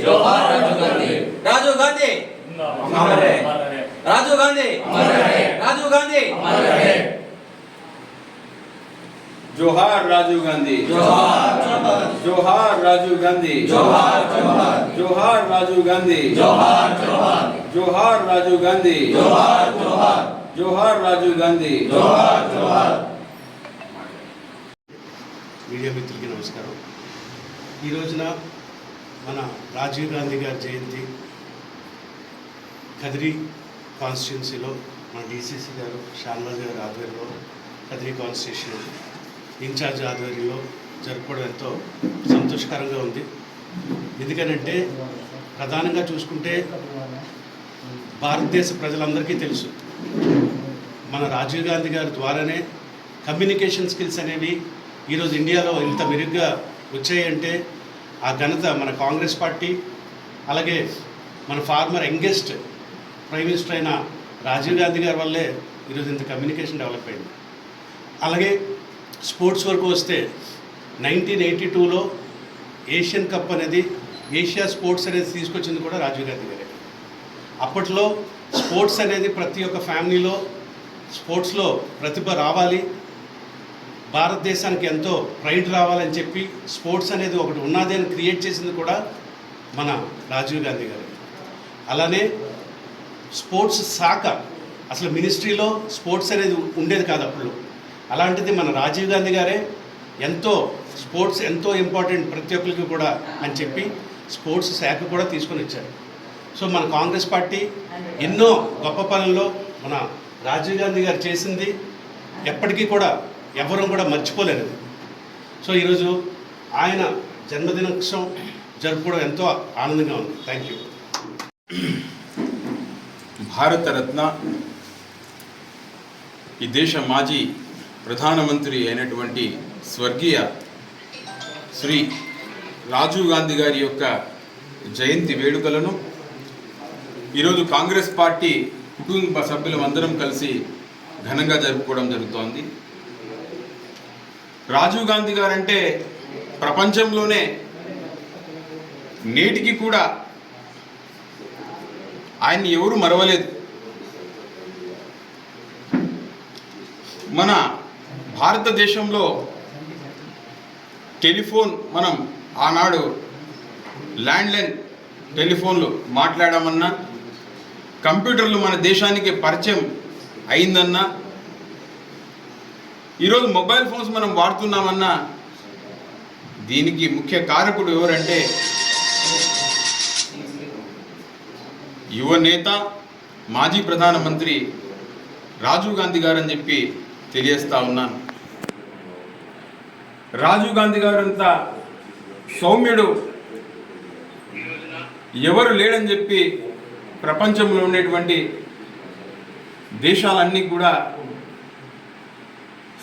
जोहार राजीव गांधी राजीव गांधी राजीव गांधी जोहार राजीव गांधी जोहार राजीव गांधी जोहार राजीव गांधी जोहार राजीव गांधी जोहार राजीव गांधी మీడియా మిత్రులకి నమస్కారం. ఈ రోజున మన రాజీవ్ గాంధీ గారి జయంతి కదిరి కాన్స్టిట్యున్సీలో మన డీసీసీ గారు షాన్వాజ్ గారి ఆధ్వర్యంలో కదిరి కాన్స్టిట్యూషన్ ఇన్ఛార్జ్ ఆధ్వర్యంలో జరుపుకోవడం ఎంతో సంతోషకరంగా ఉంది. ఎందుకనంటే ప్రధానంగా చూసుకుంటే భారతదేశ ప్రజలందరికీ తెలుసు మన రాజీవ్ గాంధీ గారి ద్వారానే కమ్యూనికేషన్ స్కిల్స్ అనేవి ఈరోజు ఇండియాలో ఇంత మెరుగ్గా వచ్చాయంటే ఆ ఘనత మన కాంగ్రెస్ పార్టీ, అలాగే మన ఫార్మర్ యంగెస్ట్ ప్రైమ్ మినిస్టర్ అయిన రాజీవ్ గాంధీ గారి వల్లే ఈరోజు ఇంత కమ్యూనికేషన్ డెవలప్ అయింది. అలాగే స్పోర్ట్స్ వరకు వస్తే 1982లో ఏషియన్ కప్ అనేది, ఏషియా స్పోర్ట్స్ అనేది తీసుకొచ్చింది కూడా రాజీవ్ గాంధీ గారే. అప్పట్లో స్పోర్ట్స్ అనేది ప్రతి ఒక్క ఫ్యామిలీలో స్పోర్ట్స్లో ప్రతిభ రావాలి, భారతదేశానికి ఎంతో ప్రైడ్ రావాలని చెప్పి స్పోర్ట్స్ అనేది ఒకటి ఉన్నది అని క్రియేట్ చేసింది కూడా మన రాజీవ్ గాంధీ గారు. అలానే స్పోర్ట్స్ శాఖ అసలు మినిస్ట్రీలో స్పోర్ట్స్ అనేది ఉండేది కాదు అప్పుడు. అలాంటిది మన రాజీవ్ గాంధీ గారే ఎంతో స్పోర్ట్స్ ఎంతో ఇంపార్టెంట్ ప్రతి ఒక్కరికి కూడా అని చెప్పి స్పోర్ట్స్ శాఖ కూడా తీసుకొని వచ్చారు. సో మన కాంగ్రెస్ పార్టీ ఎన్నో గొప్ప పనుల్లో మన రాజీవ్ గాంధీ గారు చేసింది ఎప్పటికీ కూడా ఎవరూ కూడా మర్చిపోలేరు. సో ఈరోజు ఆయన జన్మదినోత్సవం జరుపుకోవడం ఎంతో ఆనందంగా ఉంది. Thank you. భారతరత్న ఈ దేశ మాజీ ప్రధానమంత్రి అయినటువంటి స్వర్గీయ శ్రీ రాజీవ్ గాంధీ గారి యొక్క జయంతి వేడుకలను ఈరోజు కాంగ్రెస్ పార్టీ కుటుంబ సభ్యులందరం కలిసి ఘనంగా జరుపుకోవడం జరుగుతోంది. రాజీవ్ గాంధీ గారంటే ప్రపంచంలోనే నేటికి కూడా ఆయన్ని ఎవరు మరవలేదు. మన భారతదేశంలో టెలిఫోన్ మనం ఆనాడు ల్యాండ్లైన్ టెలిఫోన్లు మాట్లాడామన్నా, కంప్యూటర్లు మన దేశానికి పరిచయం అయిందన్నా, ఈరోజు మొబైల్ ఫోన్స్ మనం వాడుతున్నామన్నా దీనికి ముఖ్య కారకుడు ఎవరంటే యువ నేత మాజీ ప్రధానమంత్రి రాజీవ్ గాంధీ గారు అని చెప్పి తెలియజేస్తా ఉన్నాను. రాజీవ్ గాంధీ గారు అంత సౌమ్యుడు ఎవరు లేడని చెప్పి ప్రపంచంలో ఉండేటువంటి దేశాలన్నీ కూడా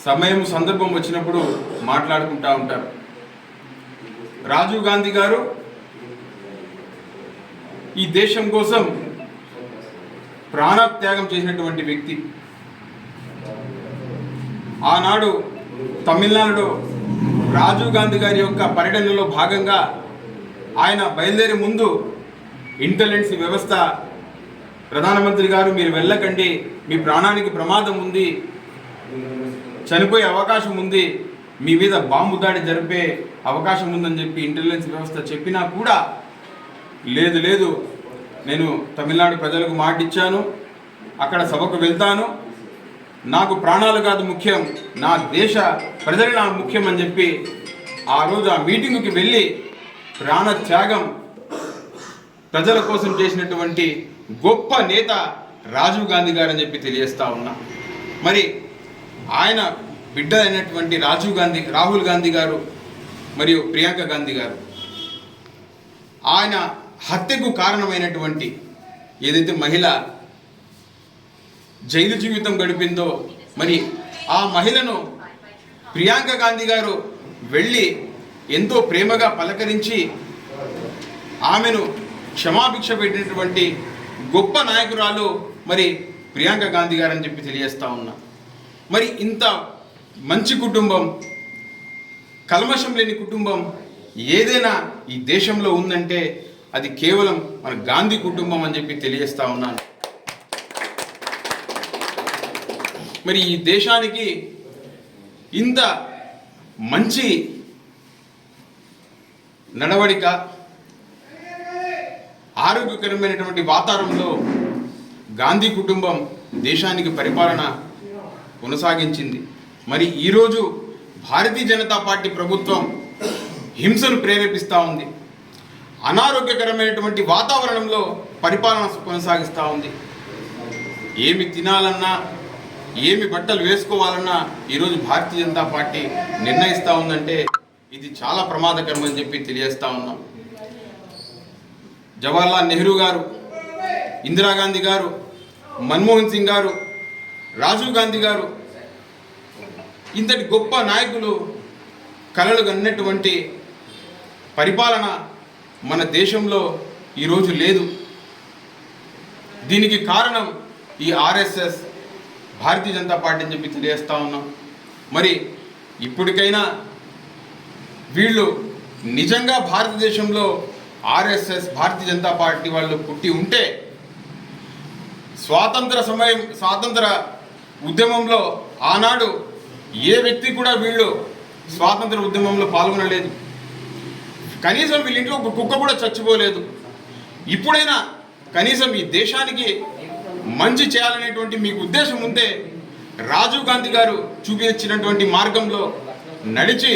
సమయం సందర్భం వచ్చినప్పుడు మాట్లాడుకుంటూ ఉంటారు. రాజీవ్ గాంధీ గారు ఈ దేశం కోసం ప్రాణత్యాగం చేసినటువంటి వ్యక్తి. ఆనాడు తమిళనాడులో రాజీవ్ గాంధీ గారి యొక్క పర్యటనలో భాగంగా ఆయన బయలుదేరే ముందు ఇంటెలిజెన్స్ వ్యవస్థ, ప్రధానమంత్రి గారు మీరు వెళ్ళకండి, మీ ప్రాణానికి ప్రమాదం ఉంది, చనిపోయే అవకాశం ఉంది, మీ మీద బాంబు దాడి జరిపే అవకాశం ఉందని చెప్పి ఇంటెలిజెన్స్ వ్యవస్థ చెప్పినా కూడా లేదు లేదు, నేను తమిళనాడు ప్రజలకు మాట ఇచ్చాను, అక్కడ సభకు వెళ్తాను, నాకు ప్రాణాలు కాదు ముఖ్యం, నా దేశ ప్రజలు నాకు ముఖ్యం అని చెప్పి ఆ రోజు ఆ మీటింగుకి వెళ్ళి ప్రాణత్యాగం ప్రజల కోసం చేసినటువంటి గొప్ప నేత రాజీవ్ గాంధీ గారు అని చెప్పి తెలియజేస్తా ఉన్నా. మరి ఆయన బిడ్డ అయినటువంటి రాహుల్ గాంధీ గారు మరియు ప్రియాంక గాంధీ గారు ఆయన హత్యకు కారణమైనటువంటి ఏదైతే మహిళ జైలు జీవితం గడిపిందో, మరి ఆ మహిళను ప్రియాంక గాంధీ గారు వెళ్ళి ఎంతో ప్రేమగా పలకరించి ఆమెను క్షమాభిక్ష పెట్టినటువంటి గొప్ప నాయకురాలు మరి ప్రియాంక గాంధీ గారు అని చెప్పి తెలియజేస్తా ఉన్నా. మరి ఇంత మంచి కుటుంబం, కల్మషం లేని కుటుంబం ఏదైనా ఈ దేశంలో ఉందంటే అది కేవలం మన గాంధీ కుటుంబం అని చెప్పి తెలియజేస్తా ఉన్నాను. మరి ఈ దేశానికి ఇంత మంచి నడవడిక, ఆరోగ్యకరమైనటువంటి వాతావరణంలో గాంధీ కుటుంబం దేశానికి పరిపాలన కొనసాగించింది. మరి ఈరోజు భారతీయ జనతా పార్టీ ప్రభుత్వం హింసను ప్రేరేపిస్తూ ఉంది, అనారోగ్యకరమైనటువంటి వాతావరణంలో పరిపాలన కొనసాగిస్తూ ఉంది. ఏమి తినాలన్నా, ఏమి బట్టలు వేసుకోవాలన్నా ఈరోజు భారతీయ జనతా పార్టీ నిర్ణయిస్తూ ఉందంటే ఇది చాలా ప్రమాదకరం అని చెప్పి తెలియజేస్తూ ఉన్నాం. జవహర్లాల్ నెహ్రూ గారు, ఇందిరాగాంధీ గారు, మన్మోహన్ సింగ్ గారు, రాజీవ్ గాంధీ గారు ఇంతటి గొప్ప నాయకులు కలలు కన్నటువంటి పరిపాలన మన దేశంలో ఈరోజు లేదు. దీనికి కారణం ఈ ఆర్ఎస్ఎస్, భారతీయ జనతా పార్టీ అని చెప్పి తెలియజేస్తూ ఉన్నాం. మరి ఇప్పటికైనా వీళ్ళు నిజంగా భారతదేశంలో ఆర్ఎస్ఎస్, భారతీయ జనతా పార్టీ వాళ్ళు పుట్టి ఉంటే స్వాతంత్ర ఉద్యమంలో ఆనాడు ఏ వ్యక్తి కూడా వీళ్ళు స్వాతంత్ర ఉద్యమంలో పాల్గొనలేదు. కనీసం వీళ్ళ ఇంట్లో ఒక కుక్క కూడా చచ్చిపోలేదు. ఇప్పుడైనా కనీసం ఈ దేశానికి మంచి చేయాలనేటువంటి మీకు ఉద్దేశం ఉంటే రాజీవ్ గాంధీ గారు చూపించినటువంటి మార్గంలో నడిచి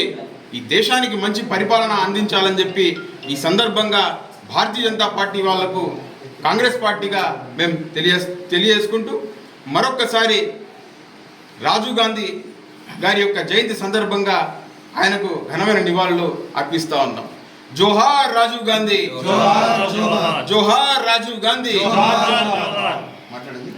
ఈ దేశానికి మంచి పరిపాలన అందించాలని చెప్పి ఈ సందర్భంగా భారతీయ జనతా పార్టీ వాళ్లకు, కాంగ్రెస్ పార్టీగా మేము తెలియజేసుకుంటూ మరొక్కసారి రాజీవ్ గాంధీ గారి యొక్క జయంతి సందర్భంగా ఆయనకు ఘనమైన నివాళులు అర్పిస్తూ ఉన్నాం. జోహార్ రాజీవ్ గాంధీ, జోహార్ రాజీవ్ గాంధీ. మాట్లాడండి.